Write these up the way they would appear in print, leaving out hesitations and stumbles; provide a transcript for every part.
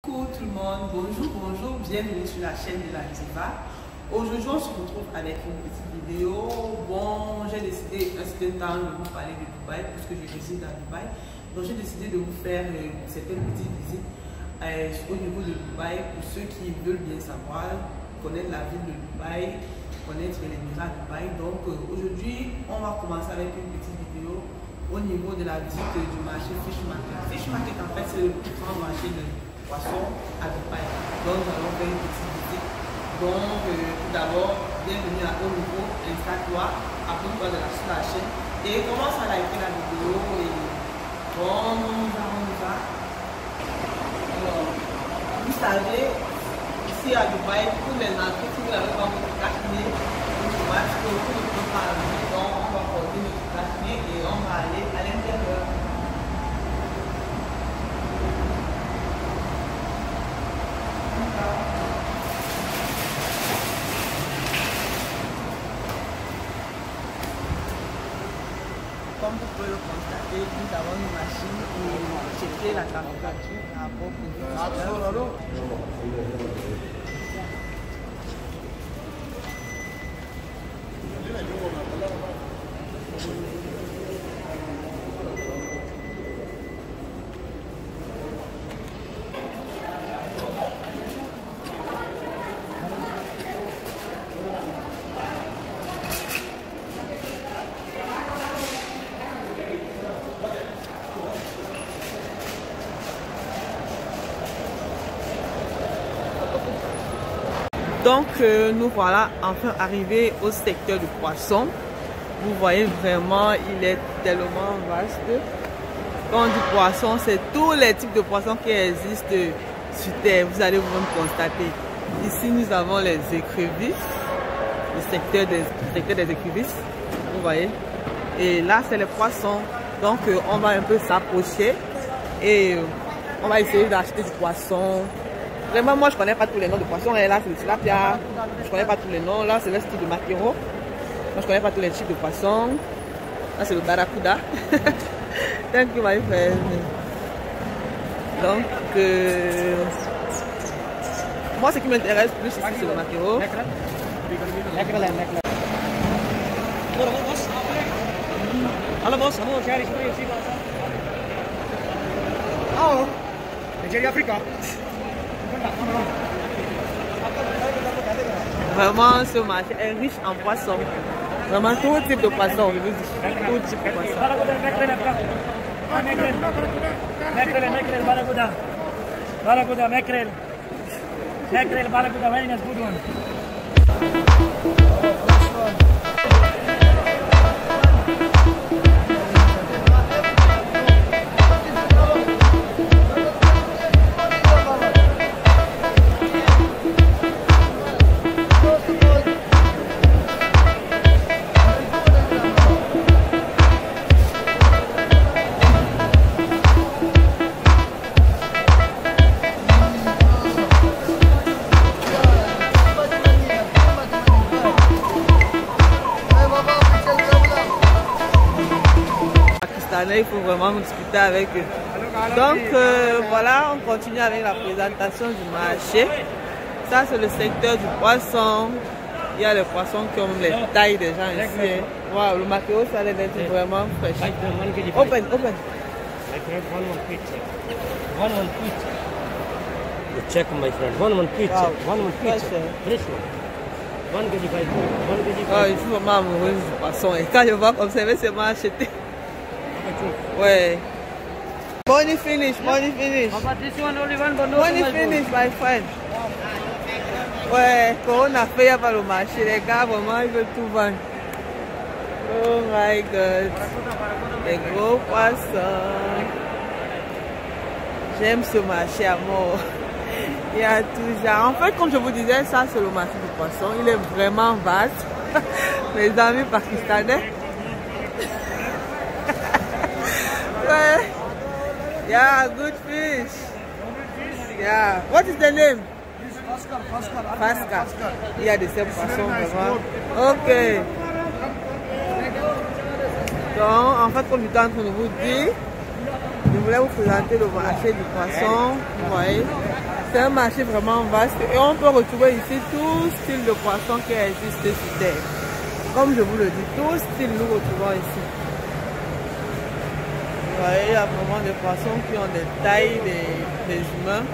Coucou tout le monde, bonjour, bienvenue sur la chaîne de la Diva. Aujourd'hui on se retrouve avec une petite vidéo. Bon, j'ai décidé un certain temps de vous parler de Dubaï puisque je réside à Dubaï. Donc j'ai décidé de vous faire certaines petites visites au niveau de Dubaï pour ceux qui veulent bien savoir, connaître la ville de Dubaï, connaître l'émirat de Dubaï. Donc aujourd'hui on va commencer avec une petite vidéo au niveau de la visite du marché Fish Market. Fish Market en fait c'est le plus grand marché de poisson à Dubaï. Donc nous allons faire une petite visite. Donc tout d'abord, bienvenue à haut niveau, installe-toi, abonne-toi sur la chaîne et commence à liker la vidéo et bon, on y va. Alors, vous savez, ici à Dubaï, pour les entrées, si vous n'avez pas votre cachemire, vous voyez que vous ne pouvez pas aller. Donc on va porter notre cachemire et on va aller à l'intérieur. Comme vous pouvez le constater, nous avons une machine pour checker la température à propos de Donc nous voilà enfin arrivés au secteur du poisson. Vous voyez vraiment, il est tellement vaste. Quand on dit poisson, c'est tous les types de poissons qui existent sur terre. Vous allez vous-même constater. Ici nous avons les écrevisses, le secteur des écrevisses. Vous voyez. Et là c'est les poissons. Donc on va un peu s'approcher et on va essayer d'acheter du poisson. Vraiment, moi je connais pas tous les noms de poissons. Et là c'est le tilapia. Je connais pas tous les noms. Là c'est le style de maquereau. Moi je connais pas tous les types de poissons. Là c'est le barracuda. Thank you my friend. Donc moi ce qui m'intéresse plus ici c'est le maquereau. Halo bos, kamu share experience sih bahasa. Oh, dari Afrika. Vraiment, ce marché est riche en poissons. Vraiment, tout type de poissons, je vous dis. Tout type de poissons. Barakuda, mackerel, barakuda, very nice, good one. Il faut vraiment discuter avec eux. Donc voilà, on continue avec la présentation du marché. Ça c'est le secteur du poisson. Il y a les poissons qui ont les tailles des gens ici. Wow, le maquereau ça a l'air d'être vraiment fraîche. Open. Check my friend, one pitch, Wow. one pitch, fresh one. 1 kg 5, 1 kg 5. Oh, je suis vraiment amoureuse du poisson. Et quand je vais observer, c'est moi acheter. Ouais. Money finish. Papa, this one only one, but no Money finish, my friend. Ouais, quand on a fait, il n'y a pas le marché. Les gars, vraiment, ils veulent tout vendre. Oh my god. Les gros poissons. J'aime ce marché à mort. Il y a tout ça. En fait, comme je vous disais, ça c'est le marché du poisson. Il est vraiment vaste. Mes amis pakistanais. Ouais. Yeah, good fish. Yeah. What is the name? Fasca. Il y a de ces poissons vraiment. Ok. Donc, en fait, comme j'étais en train de vous dire, je voulais vous présenter le marché du poisson. Vous voyez, C'est un marché vraiment vaste et on peut retrouver ici tout style de poisson qui existe sur terre. Comme je vous le dis, tout style nous retrouvons ici. Vous voyez, il y a vraiment des poissons qui ont des tailles des humains.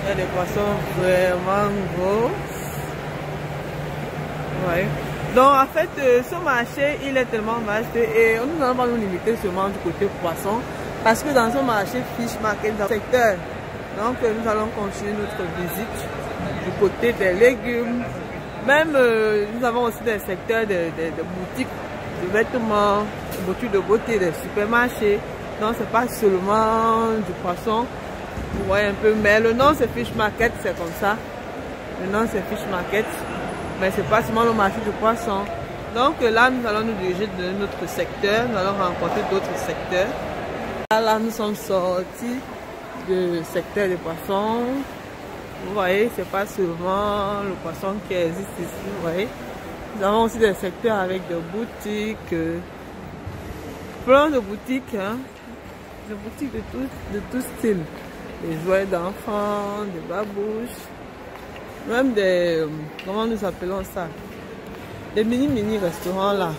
Il y a des poissons vraiment gros. Ouais. Donc en fait, ce marché, il est tellement vaste et nous n'allons pas nous limiter seulement du côté poisson. Parce que dans ce marché Fish Market, dans le secteur, donc nous allons continuer notre visite du côté des légumes. Même nous avons aussi des secteurs de boutiques de vêtements, de boutiques de beauté, des supermarchés. Donc c'est pas seulement du poisson. Vous voyez un peu, mais le nom c'est Fish Market, c'est comme ça. Le nom c'est Fish Market, mais c'est pas seulement le marché du poisson. Donc là, nous allons nous diriger de notre secteur, nous allons rencontrer d'autres secteurs. Là, nous sommes sortis du secteur des poissons. Vous voyez, c'est pas seulement le poisson qui existe ici, vous voyez. Nous avons aussi des secteurs avec des boutiques, plein de boutiques, hein, des boutiques de tout style. Des jouets d'enfants, des babouches, même des, comment nous appelons ça, des mini restaurants là.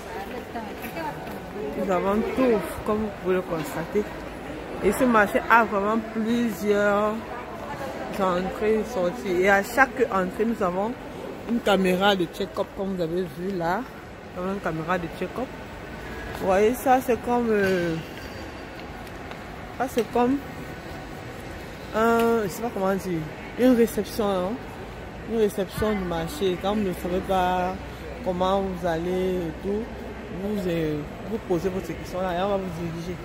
Nous avons tout, comme vous pouvez le constater. Et ce marché a vraiment plusieurs entrées et sorties. Et à chaque entrée, nous avons une caméra de check-up, comme vous avez vu là. Nous avons une caméra de check-up. Vous voyez, ça c'est comme... ça c'est comme... je sais pas comment dire, une réception, hein? Une réception du marché. Quand vous ne savez pas comment vous allez et tout, vous posez votre question là et on va vous diriger.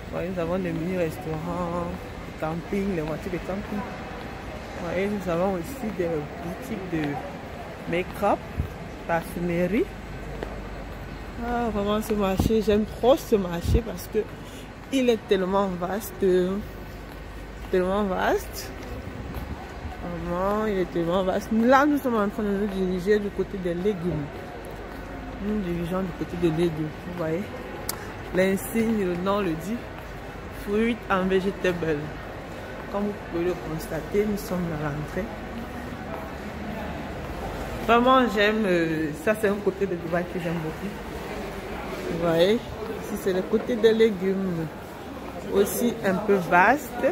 Vous voyez, nous avons des mini-restaurants, des campings, les voitures de camping. Vous voyez, nous avons aussi des boutiques de make-up, parfumerie. Ah, vraiment ce marché, j'aime trop ce marché parce que il est tellement vaste. Tellement vaste. Vraiment, il est tellement vaste. Là, nous sommes en train de nous diriger du côté des légumes. Nous nous dirigeons du côté des légumes. Vous voyez, l'insigne, le nom le dit, fruit and vegetable. Comme vous pouvez le constater, nous sommes à l'entrée. Vraiment, j'aime. Ça, c'est un côté de Dubaï que j'aime beaucoup. Vous voyez, ici, c'est le côté des légumes. Aussi un peu vaste.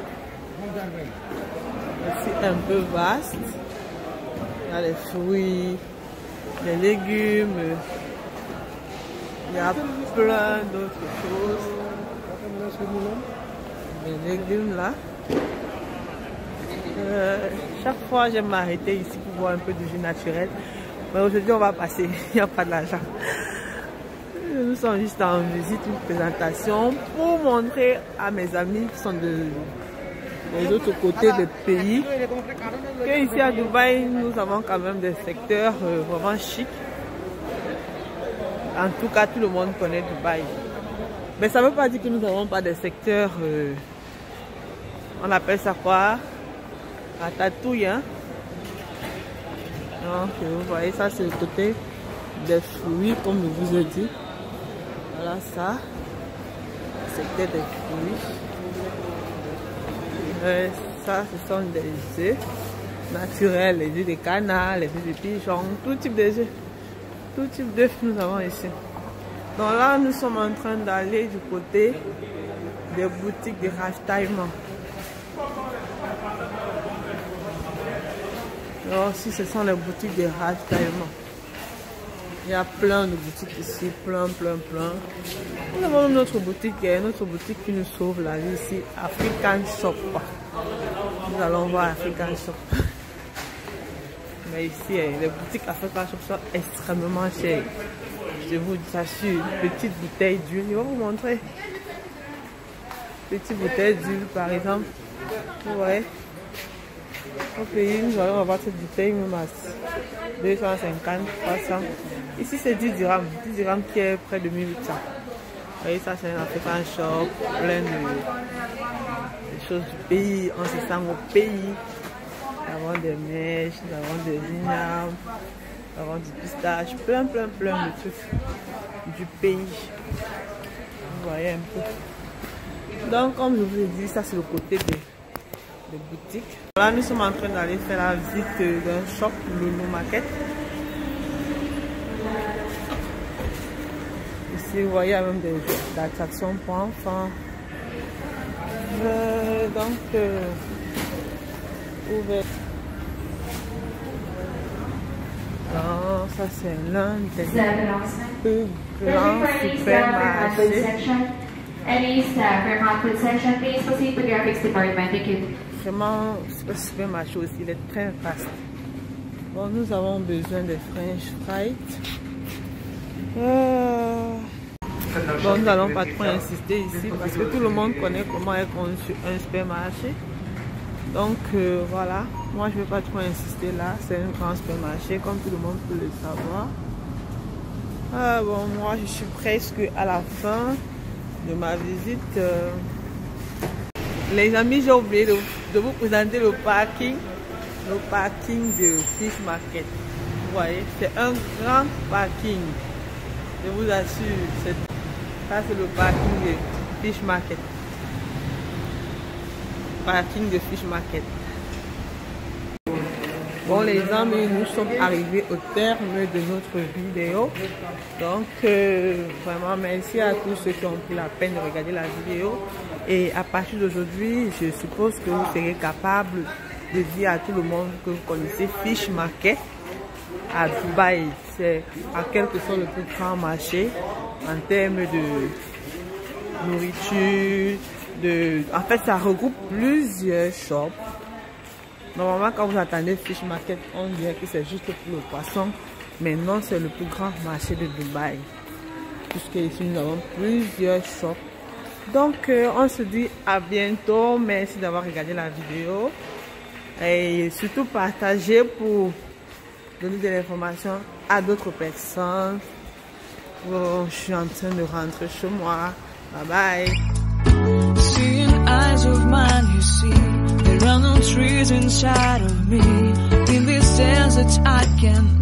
C'est un peu vaste. Il y a les fruits, les légumes, il y a plein d'autres choses. Les légumes là. Chaque fois j'aime m'arrêter ici pour voir un peu de jus naturel. Mais aujourd'hui on va passer, il n'y a pas d'argent. Nous sommes juste en visite, une présentation pour montrer à mes amis qui sont des autres côtés du pays que ici à Dubaï nous avons quand même des secteurs vraiment chics. En tout cas, tout le monde connaît Dubaï. Mais ça ne veut pas dire que nous n'avons pas des secteurs, on appelle ça quoi? La tatouille, hein? Donc, vous voyez, ça c'est le côté des fruits, comme je vous ai dit. Voilà ça, secteur des fruits. Ça, ce sont des œufs naturels, les œufs de canard, les œufs de pigeon, tout type de œufs. Tout type d'œufs nous avons ici. Donc là, nous sommes en train d'aller du côté des boutiques de ravitaillement. Alors, si ce sont les boutiques de ravitaillement. Il y a plein de boutiques ici, plein. Nous avons notre boutique qui nous sauve la vie ici, African Shop. Nous allons voir African Shop. Mais ici, les boutiques African Shop sont extrêmement chères. Je vous assure, une petite bouteille d'huile, je vais vous montrer. Petite bouteille d'huile, par exemple. Vous voyez, au pays, nous allons avoir cette bouteille même à 250, 300. Ici, c'est 10 dirhams. 10 dirhams qui est près de 1800. Vous voyez, ça, c'est un African Shop, plein de choses du pays. On se sent au pays. Nous avons des mèches, nous avons des ignames, nous avons du pistache, plein de trucs du pays. Vous voyez un peu. Donc, comme je vous ai dit, ça c'est le côté de boutique. Là, nous sommes en train d'aller faire la visite d'un shop, Lulu Market. Ici, vous voyez, il y a même des attractions pour enfants. Ouvert. Non, ça c'est l'un des plus grands supermarchés. Any staff or conflict section, please proceed to graphics department. Thank you. Vraiment, ce supermarché aussi, il est très vaste. Bon, nous avons besoin de French fries. Bon, nous n'allons pas trop insister ici parce que tout le monde connaît comment est conçu un supermarché. Donc voilà, moi je ne vais pas trop insister là, c'est un grand supermarché comme tout le monde peut le savoir. Bon, moi je suis presque à la fin de ma visite. Les amis, j'ai oublié de vous présenter le parking de Fish Market. Vous voyez, c'est un grand parking. Je vous assure, ça c'est le parking de Fish Market. Parking de Fish Market. Bon les amis, nous sommes arrivés au terme de notre vidéo. Donc vraiment merci à tous ceux qui ont pris la peine de regarder la vidéo. Et à partir d'aujourd'hui, je suppose que vous serez capable de dire à tout le monde que vous connaissez Fish Market à Dubaï. C'est à quelque soit le plus grand marché en termes de nourriture. En fait, ça regroupe plusieurs shops. Normalement, quand vous attendez Fish Market, on dirait que c'est juste pour le poisson. Mais non, c'est le plus grand marché de Dubaï. Puisque ici, nous avons plusieurs shops. Donc, on se dit à bientôt. Merci d'avoir regardé la vidéo. Et surtout, partagez pour donner de l'information à d'autres personnes. Bon, je suis en train de rentrer chez moi. Bye bye. Seeing eyes of mine, you see, there are no trees inside of me. In this desert I can